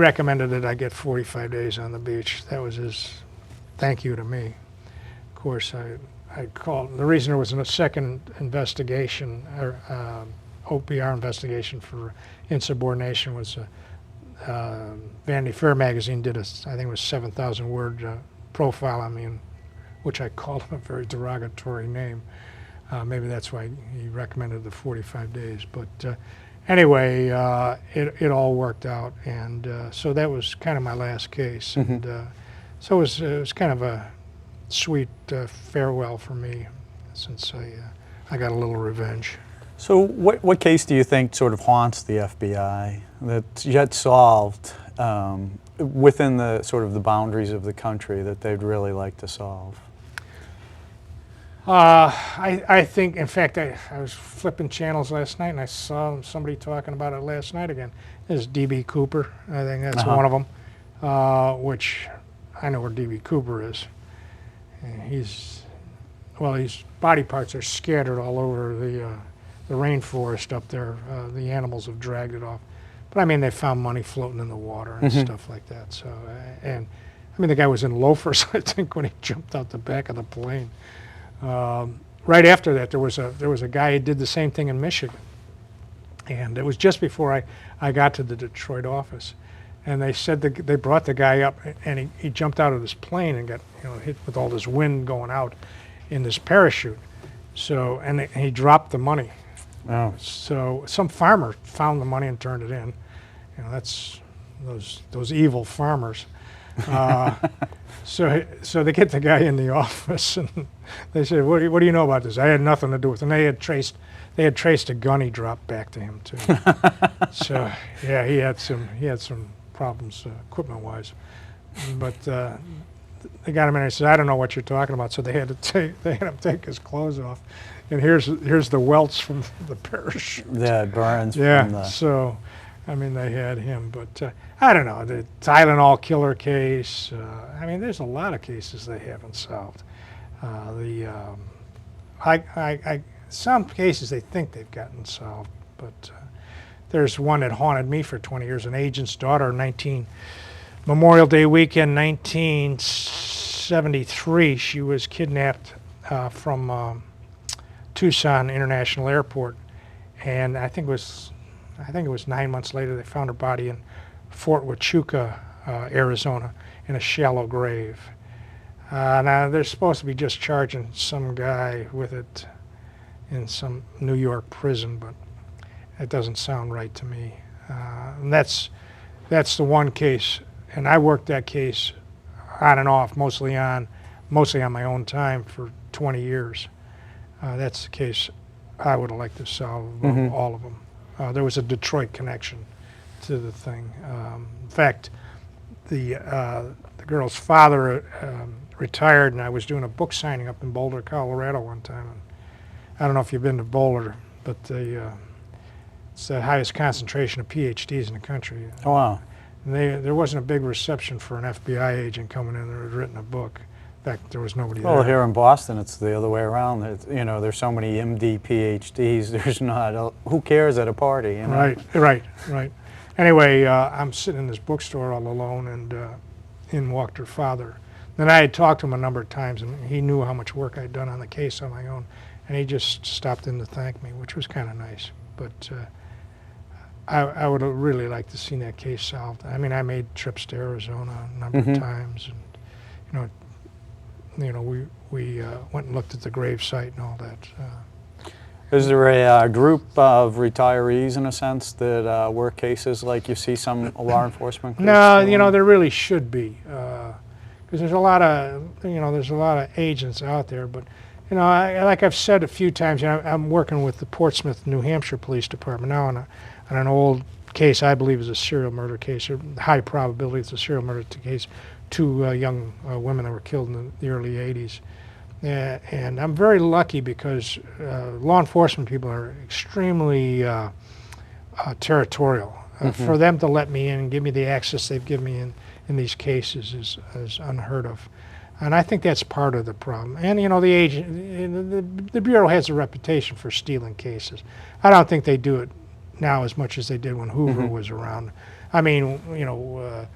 recommended that I get 45 days on the beach. That was his thank you to me. Of course, I called. The reason there was a second investigation, OPR investigation for insubordination was Vanity Fair magazine did I think it was 7,000 word profile on me, which I called him a very derogatory name. Maybe that's why he recommended the 45 days. But anyway, it all worked out, and so that was kind of my last case. And so it was kind of a sweet farewell for me, since I got a little revenge. So what case do you think sort of haunts the FBI that's yet solved within the sort of the boundaries of the country that they'd really like to solve? I think, in fact, I was flipping channels last night and I saw somebody talking about it last night again. This is D.B. Cooper. I think that's one of them, which I know where D.B. Cooper is. And his body parts are scattered all over the rainforest up there. The animals have dragged it off. But I mean, they found money floating in the water and stuff like that. So, and I mean, the guy was in loafers, I think, when he jumped out the back of the plane. Right after that, there was a guy who did the same thing in Michigan, and it was just before I got to the Detroit office, and they said they brought the guy up, and he jumped out of this plane and got hit with all this wind going out in this parachute. So and he dropped the money. Oh. So some farmer found the money and turned it in. That's those evil farmers. So they get the guy in the office and they said, what do you know about this? I had nothing to do with it. And they had traced a gun he dropped back to him too. So yeah, he had some problems equipment wise. But they got him in and he said, I don't know what you're talking about. So they had him take his clothes off. And here's the welts from the parachute. Yeah, it burns. Yeah. From the... So, I mean, they had him, but I don't know. The Tylenol killer case. I mean, there's a lot of cases they haven't solved. Some cases they think they've gotten solved, but there's one that haunted me for 20 years. An agent's daughter, Memorial Day weekend, 1973. She was kidnapped from Tucson International Airport, and I think it was 9 months later they found her body in Fort Huachuca, Arizona, in a shallow grave. Now they're supposed to be just charging some guy with it in some New York prison, but it doesn't sound right to me. And that's the one case, and I worked that case on and off, mostly on my own time for 20 years. That's the case I would have liked to solve above all of them. There was a Detroit connection to the thing. In fact, the girl's father retired, and I was doing a book signing up in Boulder, Colorado one time. And I don't know if you've been to Boulder, but it's the highest concentration of PhDs in the country. Oh, wow. And there wasn't a big reception for an FBI agent coming in that had written a book. In fact, there was nobody there. Well, here in Boston, it's the other way around. There's so many MD, PhDs. There's not. Who cares at a party? Right. Anyway, I'm sitting in this bookstore all alone, and in walked her father. Then I had talked to him a number of times, and he knew how much work I'd done on the case on my own, and he just stopped in to thank me, which was kind of nice. But I would have really liked to see that case solved. I mean, I made trips to Arizona a number of times, and we went and looked at the grave site and all that. Is there a group of retirees, in a sense, that work cases like you see some law enforcement cases? No, there really should be, because there's a lot of agents out there. But like I've said a few times, I'm working with the Portsmouth, New Hampshire Police Department now on an old case I believe is a serial murder case, or high probability it's a serial murder case. Two young women that were killed in the early 80s. And I'm very lucky because law enforcement people are extremely territorial. For them to let me in and give me the access they've given me in these cases is unheard of. And I think that's part of the problem. And the Bureau has a reputation for stealing cases. I don't think they do it now as much as they did when Hoover was around. I mean, you know,